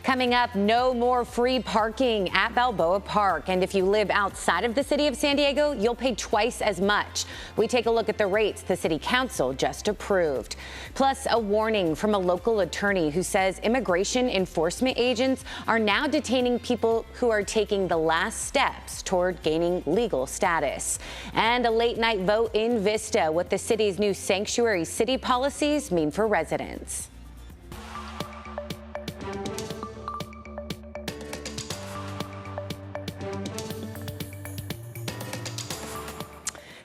Coming up, no more free parking at Balboa Park. And if you live outside of the city of San Diego, you'll pay twice as much. We take a look at the rates the city council just approved. Plus, a warning from a local attorney who says immigration enforcement agents are now detaining people who are taking the last steps toward gaining legal status. And a late night vote in Vista, what the city's new sanctuary city policies mean for residents.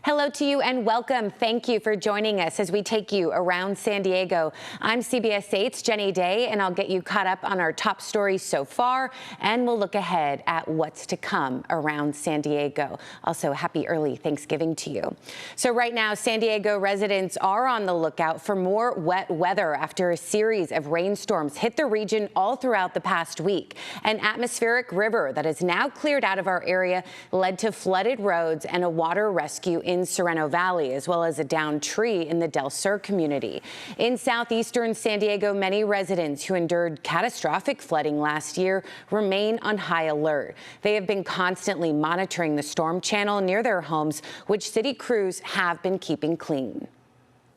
Hello to you and welcome. Thank you for joining us as we take you around San Diego. I'm CBS 8's Jenny Day, and I'll get you caught up on our top stories so far, and we'll look ahead at what's to come around San Diego. Also, happy early Thanksgiving to you. So right now, San Diego residents are on the lookout for more wet weather after a series of rainstorms hit the region all throughout the past week. An atmospheric river that is now cleared out of our area led to flooded roads and a water rescue in Sereno Valley, as well as a downed tree in the Del Sur community. In southeastern San Diego, many residents who endured catastrophic flooding last year remain on high alert. They have been constantly monitoring the storm channel near their homes, which city crews have been keeping clean.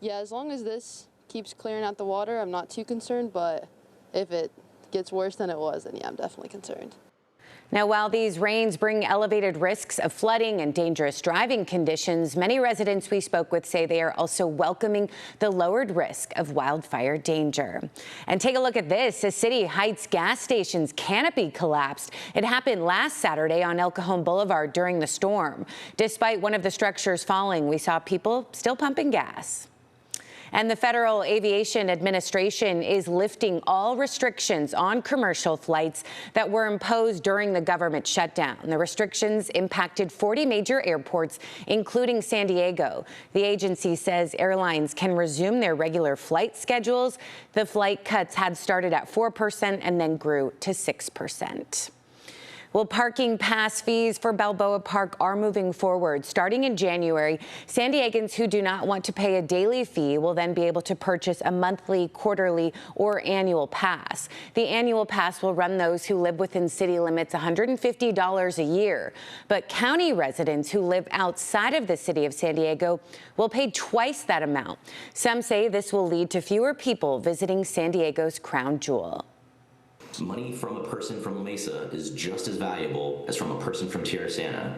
Yeah, as long as this keeps clearing out the water, I'm not too concerned, but if it gets worse than it was, then yeah, I'm definitely concerned. Now, while these rains bring elevated risks of flooding and dangerous driving conditions, many residents we spoke with say they are also welcoming the lowered risk of wildfire danger. And take a look at this. A City Heights gas station's canopy collapsed. It happened last Saturday on El Cajon Boulevard during the storm. Despite one of the structures falling, we saw people still pumping gas. And the Federal Aviation Administration is lifting all restrictions on commercial flights that were imposed during the government shutdown. The restrictions impacted 40 major airports, including San Diego. The agency says airlines can resume their regular flight schedules. The flight cuts had started at 4% and then grew to 6%. Well, parking pass fees for Balboa Park are moving forward. Starting in January, San Diegans who do not want to pay a daily fee will then be able to purchase a monthly, quarterly, or annual pass. The annual pass will run those who live within city limits $150 a year. But county residents who live outside of the city of San Diego will pay twice that amount. Some say this will lead to fewer people visiting San Diego's crown jewel. Money from a person from La Mesa is just as valuable as from a person from Tierra Santa.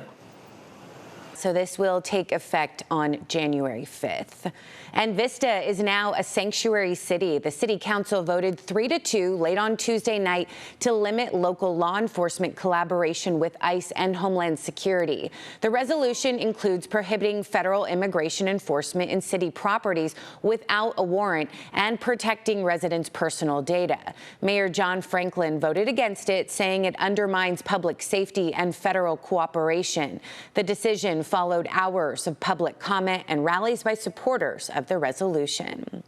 So this will take effect on January 5th. And Vista is now a sanctuary city. The city council voted 3-2 late on Tuesday night to limit local law enforcement collaboration with ICE and Homeland Security. The resolution includes prohibiting federal immigration enforcement in city properties without a warrant and protecting residents' personal data. Mayor John Franklin voted against it, saying it undermines public safety and federal cooperation. The decision followed hours of public comment and rallies by supporters of the resolution.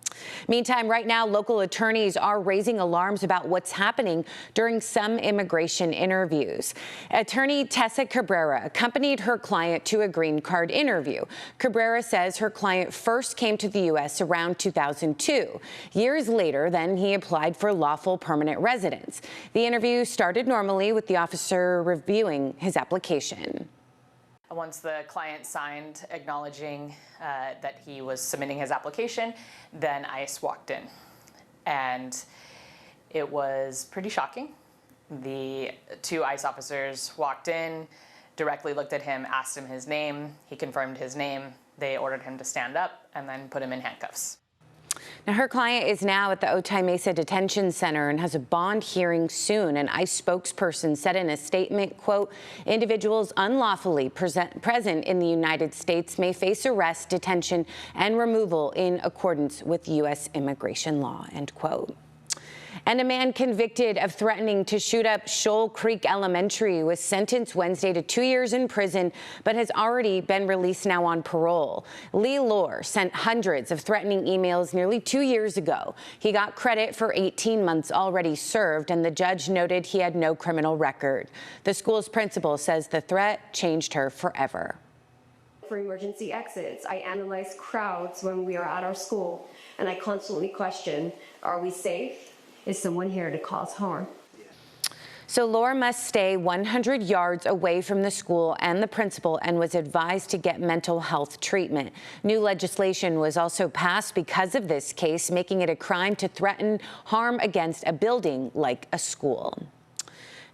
Meantime, right now, local attorneys are raising alarms about what's happening during some immigration interviews. Attorney Tessa Cabrera accompanied her client to a green card interview. Cabrera says her client first came to the U.S. around 2002. Years later, then he applied for lawful permanent residence. The interview started normally with the officer reviewing his application. Once the client signed acknowledging that he was submitting his application, then ICE walked in. And it was pretty shocking. The two ICE officers walked in, directly looked at him, asked him his name. He confirmed his name. They ordered him to stand up and then put him in handcuffs. Now, her client is now at the Otay Mesa Detention Center and has a bond hearing soon. An ICE spokesperson said in a statement, quote, individuals unlawfully present in the United States may face arrest, detention, and removal in accordance with U.S. immigration law, end quote. And a man convicted of threatening to shoot up Shoal Creek Elementary was sentenced Wednesday to 2 years in prison, but has already been released now on parole. Lee Lohr sent hundreds of threatening emails nearly 2 years ago. He got credit for 18 months already served, and the judge noted he had no criminal record. The school's principal says the threat changed her forever. For emergency exits, I analyze crowds when we are at our school, and I constantly question, are we safe? Is someone here to cause harm? So Laura must stay 100 yards away from the school and the principal and was advised to get mental health treatment. New legislation was also passed because of this case, making it a crime to threaten harm against a building like a school.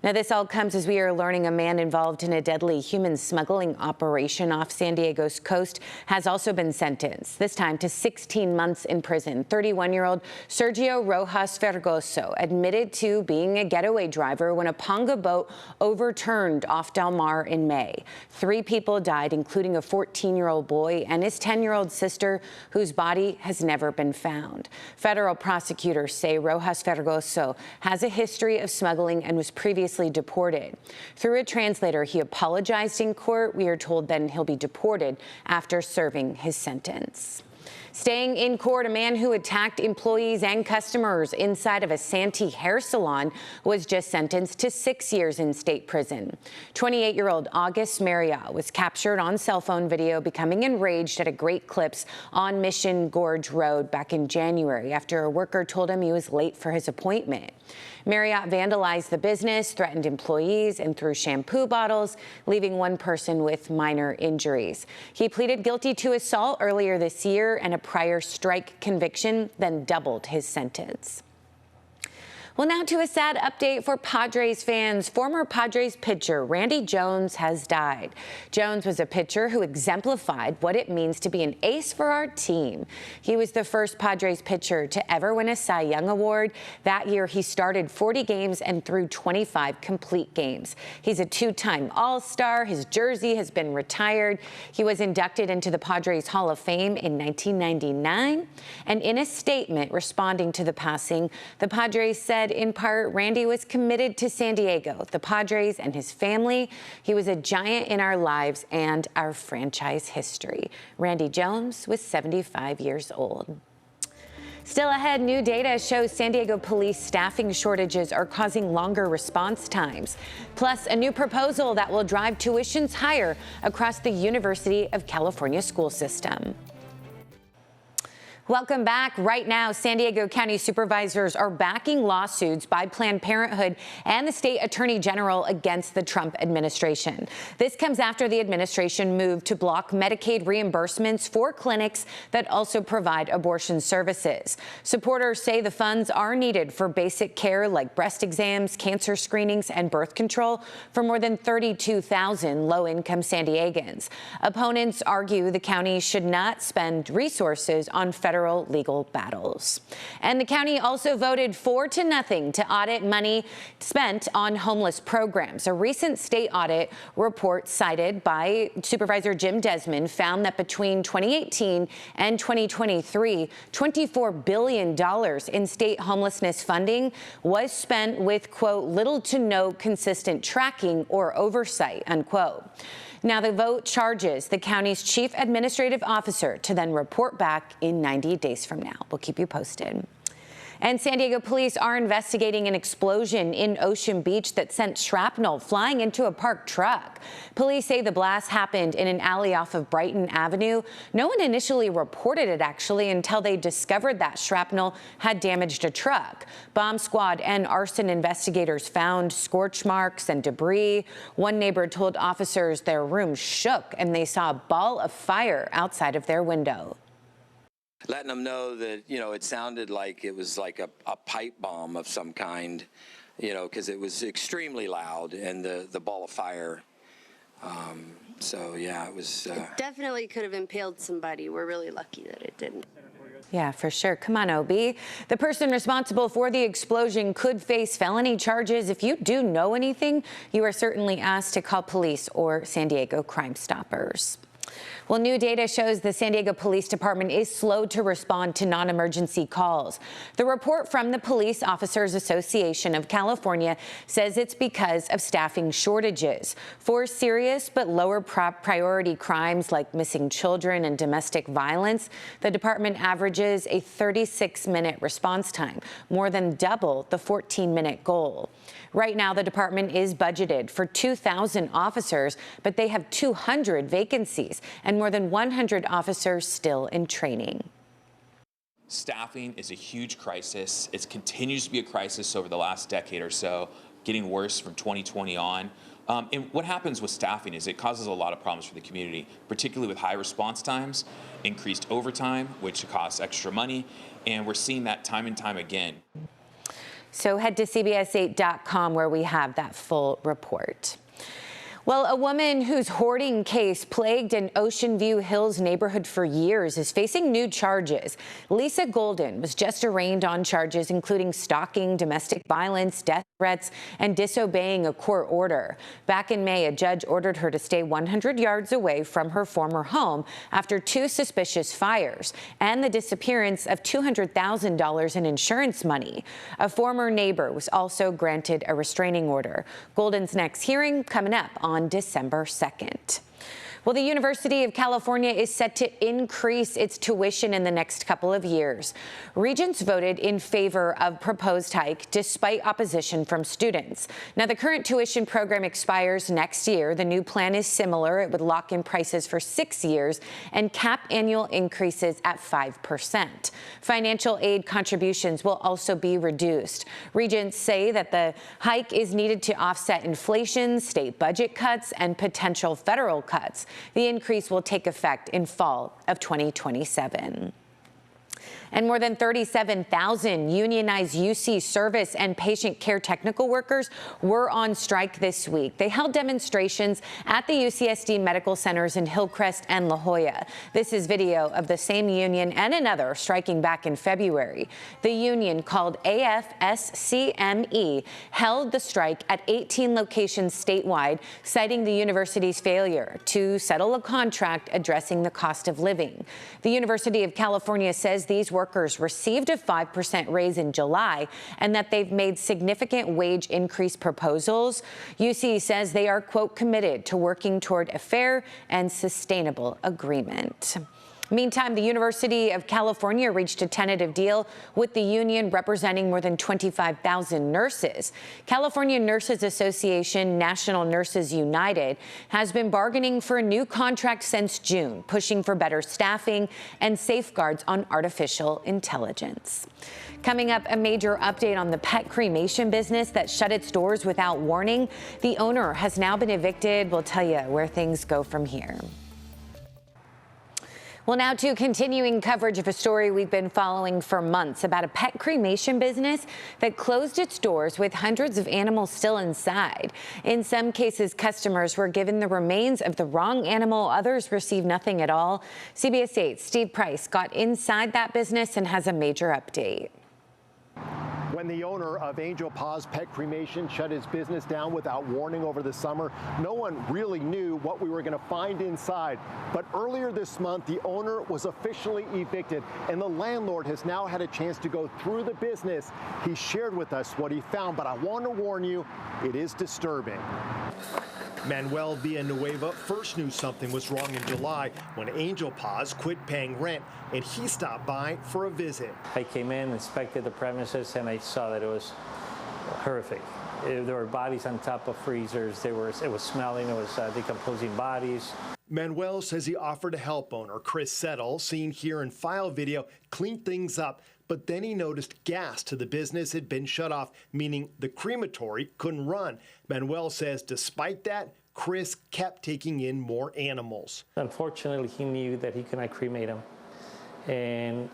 Now, this all comes as we are learning a man involved in a deadly human smuggling operation off San Diego's coast has also been sentenced, this time to 16 months in prison. 31-year-old Sergio Rojas Fergoso admitted to being a getaway driver when a Ponga boat overturned off Del Mar in May. 3 people died, including a 14-year-old boy and his 10-year-old sister, whose body has never been found. Federal prosecutors say Rojas Fergoso has a history of smuggling and was previously deported. Through a translator, he apologized in court. We are told then he'll be deported after serving his sentence. Staying in court, a man who attacked employees and customers inside of a Santee hair salon was just sentenced to 6 years in state prison. 28-year-old August Marriott was captured on cell phone video becoming enraged at a Great Clips on Mission Gorge Road back in January after a worker told him he was late for his appointment. Marriott vandalized the business, threatened employees, and threw shampoo bottles, leaving one person with minor injuries. He pleaded guilty to assault earlier this year and a prior strike conviction, then doubled his sentence. Well, now to a sad update for Padres fans. Former Padres pitcher Randy Jones has died. Jones was a pitcher who exemplified what it means to be an ace for our team. He was the first Padres pitcher to ever win a Cy Young Award. That year, he started 40 games and threw 25 complete games. He's a 2-time All-Star. His jersey has been retired. He was inducted into the Padres Hall of Fame in 1999. And in a statement responding to the passing, the Padres said, in part, Randy was committed to San Diego, the Padres, and his family. He was a giant in our lives and our franchise history. Randy Jones was 75 years old. Still ahead, new data shows San Diego police staffing shortages are causing longer response times. Plus, a new proposal that will drive tuitions higher across the University of California school system. Welcome back. Right now, San Diego County supervisors are backing lawsuits by Planned Parenthood and the state attorney general against the Trump administration. This comes after the administration moved to block Medicaid reimbursements for clinics that also provide abortion services. Supporters say the funds are needed for basic care like breast exams, cancer screenings, and birth control for more than 32,000 low-income San Diegans. Opponents argue the county should not spend resources on federal legal battles. And the county also voted 4-0 to audit money spent on homeless programs. A recent state audit report cited by Supervisor Jim Desmond found that between 2018 and 2023, $24 billion in state homelessness funding was spent with, quote, little to no consistent tracking or oversight, unquote. Now, the vote charges the county's chief administrative officer to then report back in 90 days from now. We'll keep you posted. And San Diego police are investigating an explosion in Ocean Beach that sent shrapnel flying into a parked truck. Police say the blast happened in an alley off of Brighton Avenue. No one initially reported it, actually, until they discovered that shrapnel had damaged a truck. Bomb squad and arson investigators found scorch marks and debris. One neighbor told officers their room shook and they saw a ball of fire outside of their window. Letting them know that, it sounded like it was like a pipe bomb of some kind, because it was extremely loud and the ball of fire. So, yeah, it was. It definitely could have impaled somebody. We're really lucky that it didn't. Yeah, for sure. Come on, OB. The person responsible for the explosion could face felony charges. If you do know anything, you are certainly asked to call police or San Diego Crime Stoppers. Well, new data shows the San Diego Police Department is slow to respond to non-emergency calls. The report from the Police Officers Association of California says it's because of staffing shortages. For serious but lower priority crimes like missing children and domestic violence, the department averages a 36-minute response time, more than double the 14-minute goal. Right now, the department is budgeted for 2,000 officers, but they have 200 vacancies and more than 100 officers still in training. Staffing is a huge crisis. It continues to be a crisis over the last decade or so. getting worse from 2020 on. And what happens with staffing is it causes a lot of problems for the community, particularly with high response times, increased overtime, which costs extra money, and we're seeing that time and time again. So head to CBS8.com where we have that full report. Well, a woman whose hoarding case plagued an Ocean View Hills neighborhood for years is facing new charges. Lisa Golden was just arraigned on charges including stalking, domestic violence, death threats, and disobeying a court order. Back in May, a judge ordered her to stay 100 yards away from her former home after 2 suspicious fires and the disappearance of $200,000 in insurance money. A former neighbor was also granted a restraining order. Golden's next hearing coming up on December 2nd. Well, the University of California is set to increase its tuition in the next couple of years. Regents voted in favor of proposed hike despite opposition from students. Now, the current tuition program expires next year. The new plan is similar. It would lock in prices for 6 years and cap annual increases at 5%. Financial aid contributions will also be reduced. Regents say that the hike is needed to offset inflation, state budget cuts, and potential federal cuts. The increase will take effect in fall of 2027. And more than 37,000 unionized UC service and patient care technical workers were on strike this week. They held demonstrations at the UCSD medical centers in Hillcrest and La Jolla. This is video of the same union and another striking back in February. The union, called AFSCME, held the strike at 18 locations statewide, citing the university's failure to settle a contract addressing the cost of living. The University of California says these workers received a 5% raise in July and that they've made significant wage increase proposals. UC says they are, quote, committed to working toward a fair and sustainable agreement. Meantime, the University of California reached a tentative deal with the union representing more than 25,000 nurses. California Nurses Association, National Nurses United, has been bargaining for a new contract since June, pushing for better staffing and safeguards on artificial intelligence. Coming up, a major update on the pet cremation business that shut its doors without warning. The owner has now been evicted. We'll tell you where things go from here. Well, now to continuing coverage of a story we've been following for months about a pet cremation business that closed its doors with hundreds of animals still inside. In some cases, customers were given the remains of the wrong animal. Others received nothing at all. CBS 8's Steve Price got inside that business and has a major update. When the owner of Angel Paws Pet Cremation shut his business down without warning over the summer, no one really knew what we were going to find inside. But earlier this month, the owner was officially evicted, and the landlord has now had a chance to go through the business. He shared with us what he found, but I want to warn you, it is disturbing. Manuel Villanueva first knew something was wrong in July when Angel Paws quit paying rent, and he stopped by for a visit. I came in, inspected the premises, and I saw that it was horrific. There were bodies on top of freezers. It was smelling. It was decomposing bodies. Manuel says he offered to help owner Chris Settle, seen here in file video, clean things up. But then he noticed gas to the business had been shut off, meaning the crematory couldn't run. Manuel says despite that, Chris kept taking in more animals. Unfortunately, he knew that he could not cremate them. And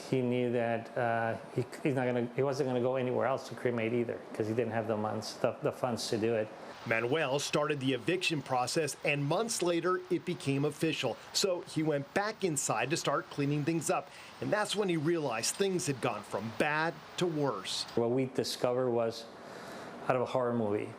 he knew that he wasn't going to go anywhere else to cremate either because he didn't have the funds to do it. Manuel started the eviction process, and months later, it became official. So he went back inside to start cleaning things up. And that's when he realized things had gone from bad to worse. What we discovered was out of a horror movie.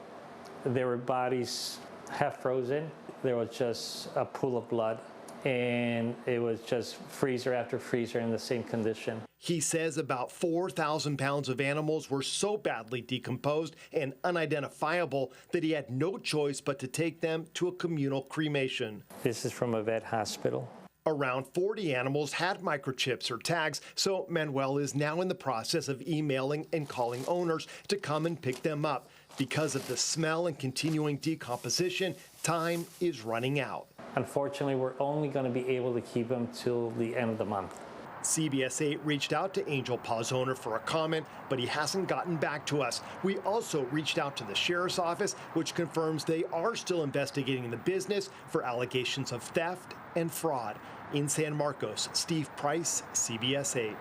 There were bodies half frozen. There was just a pool of blood. And it was just freezer after freezer in the same condition. He says about 4,000 pounds of animals were so badly decomposed and unidentifiable that he had no choice but to take them to a communal cremation. This is from a vet hospital. Around 40 animals had microchips or tags, so Manuel is now in the process of emailing and calling owners to come and pick them up. Because of the smell and continuing decomposition, time is running out. Unfortunately, we're only going to be able to keep them till the end of the month. CBS 8 reached out to Angel Paws owner for a comment, but he hasn't gotten back to us. We also reached out to the sheriff's office, which confirms they are still investigating the business for allegations of theft and fraud. In San Marcos, Steve Price, CBS 8.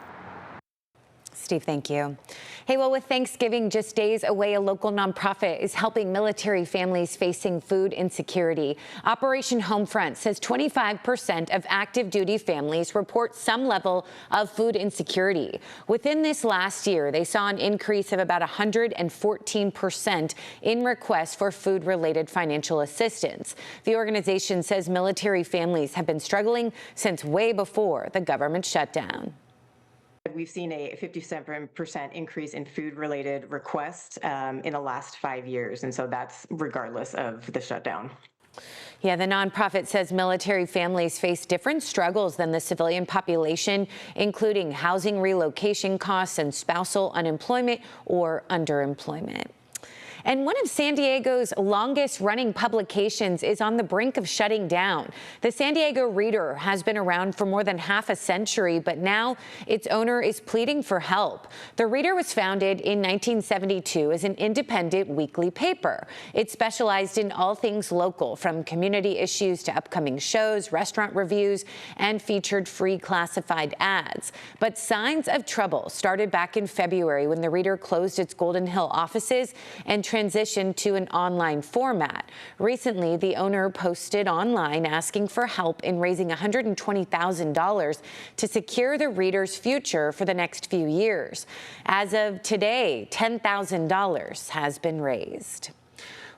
Steve, thank you. Hey, well, with Thanksgiving just days away, a local nonprofit is helping military families facing food insecurity. Operation Homefront says 25% of active duty families report some level of food insecurity. Within this last year, they saw an increase of about 114% in requests for food-related financial assistance. The organization says military families have been struggling since way before the government shutdown. We've seen a 57% increase in food-related requests in the last 5 years, and so that's regardless of the shutdown. Yeah, the nonprofit says military families face different struggles than the civilian population, including housing relocation costs and spousal unemployment or underemployment. And one of San Diego's longest-running publications is on the brink of shutting down. The San Diego Reader has been around for more than half a century, but now its owner is pleading for help. The Reader was founded in 1972 as an independent weekly paper. It specialized in all things local, from community issues to upcoming shows, restaurant reviews, and featured free classified ads. But signs of trouble started back in February when the Reader closed its Golden Hill offices and transitioned to an online format. Recently, the owner posted online asking for help in raising $120,000 to secure the Reader's future for the next few years. As of today, $10,000 has been raised.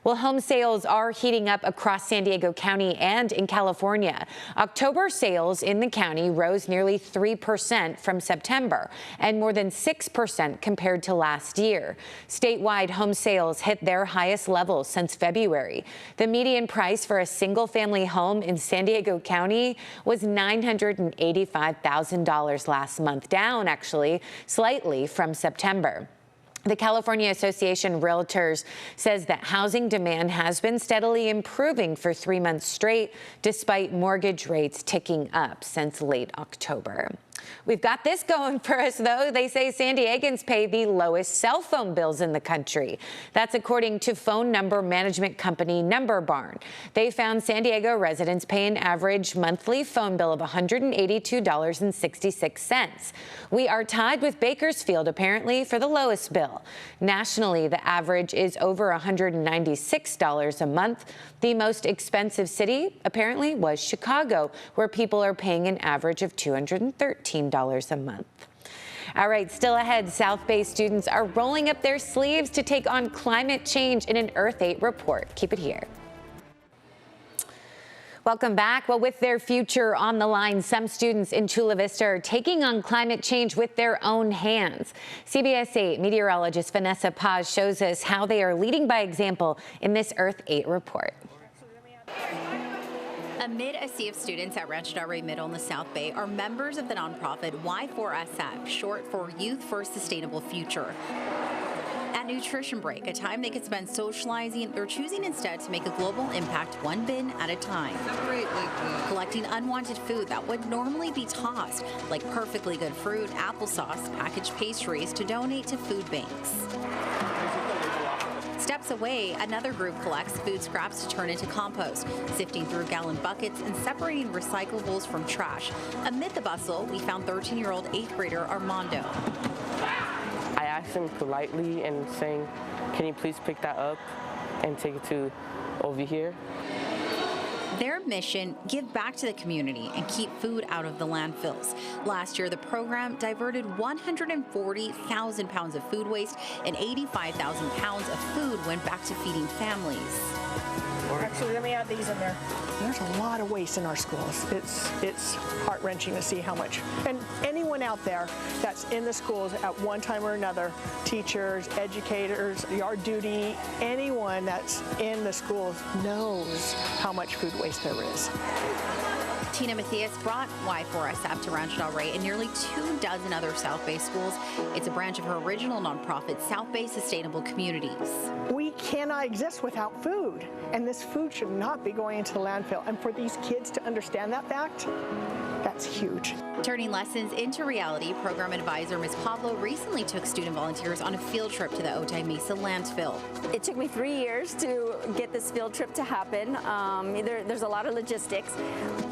Well, home sales are heating up across San Diego County and in California. October sales in the county rose nearly 3% from September and more than 6% compared to last year. Statewide home sales hit their highest levels since February. The median price for a single-family home in San Diego County was $985,000 last month, down actually slightly from September. The California Association of Realtors says that housing demand has been steadily improving for 3 months straight, despite mortgage rates ticking up since late October. We've got this going for us, though. They say San Diegans pay the lowest cell phone bills in the country. That's according to phone number management company Number Barn. They found San Diego residents pay an average monthly phone bill of $182.66. We are tied with Bakersfield, apparently, for the lowest bill. Nationally, the average is over $196 a month. The most expensive city, apparently, was Chicago, where people are paying an average of $213 a month. All right, still ahead, South Bay students are rolling up their sleeves to take on climate change in an Earth 8 report. Keep it here. Welcome back. Well, with their future on the line, some students in Chula Vista are taking on climate change with their own hands. CBS 8 meteorologist Vanessa Paz shows us how they are leading by example in this Earth 8 report. Amid a sea of students at Rancho Del Rey Middle in the South Bay are members of the nonprofit Y4SF, short for Youth for a Sustainable Future. At Nutrition Break, a time they could spend socializing, they're choosing instead to make a global impact one bin at a time. Collecting unwanted food that would normally be tossed, like perfectly good fruit, applesauce, packaged pastries, to donate to food banks. Steps away, another group collects food scraps to turn into compost, sifting through gallon buckets and separating recyclables from trash. Amid the bustle, we found 13-year-old 8th grader Armando. I asked him politely and saying, can you please pick that up and take it to over here? Their mission, give back to the community and keep food out of the landfills. Last year, the program diverted 140,000 pounds of food waste and 85,000 pounds of food went back to feeding families. Actually, let me add these in there. There's a lot of waste in our schools. It's heart-wrenching to see how much. And anyone out there that's in the schools at one time or another, teachers, educators, yard duty, anyone that's in the schools knows how much food waste there is. Tina Matthias brought Y4SF to Rancho Del Rey and nearly 24 other South Bay schools. It's a branch of her original nonprofit, South Bay Sustainable Communities. We cannot exist without food, and this food should not be going into the landfill. And for these kids to understand that fact, That's huge. Turning lessons into reality, program advisor Ms. Pablo recently took student volunteers on a field trip to the Otay Mesa landfill. It took me 3 years to get this field trip to happen. There's a lot of logistics.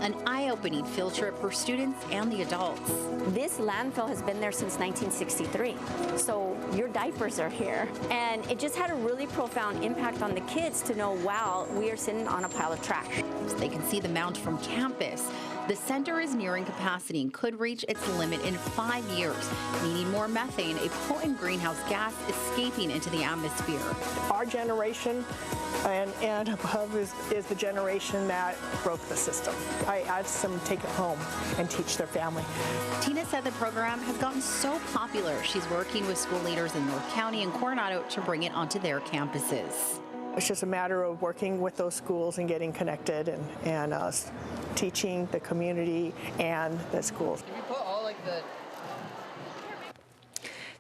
An eye-opening field trip for students and the adults. This landfill has been there since 1963, so your diapers are here. And it just had a really profound impact on the kids to know, wow, we are sitting on a pile of trash. So they can see the mound from campus. The center is nearing capacity and could reach its limit in 5 years, meaning more methane, a potent greenhouse gas, escaping into the atmosphere. Our generation and above is the generation that broke the system. I asked them to take it home and teach their family. Tina said the program has gotten so popular, she's working with school leaders in North County and Coronado to bring it onto their campuses. It's just a matter of working with those schools and getting connected and teaching the community and the schools. If you put all like the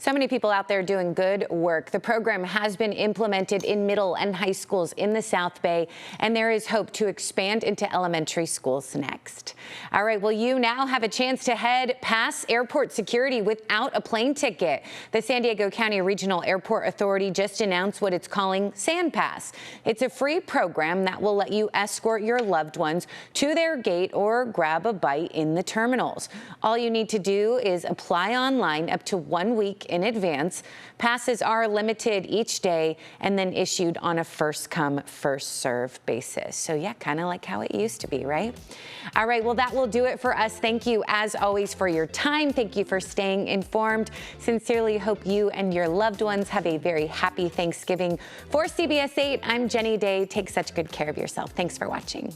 So many people out there doing good work. The program has been implemented in middle and high schools in the South Bay, and there is hope to expand into elementary schools next. All right, well, you now have a chance to head past airport security without a plane ticket. The San Diego County Regional Airport Authority just announced what it's calling SanPass. It's a free program that will let you escort your loved ones to their gate or grab a bite in the terminals. All you need to do is apply online up to 1 week in advance. Passes are limited each day and then issued on a first-come, first-served basis. So yeah, kind of like how it used to be, right? All right, well, that will do it for us. Thank you, as always, for your time. Thank you for staying informed. Sincerely hope you and your loved ones have a very happy Thanksgiving. For CBS 8, I'm Jenny Day. Take such good care of yourself. Thanks for watching.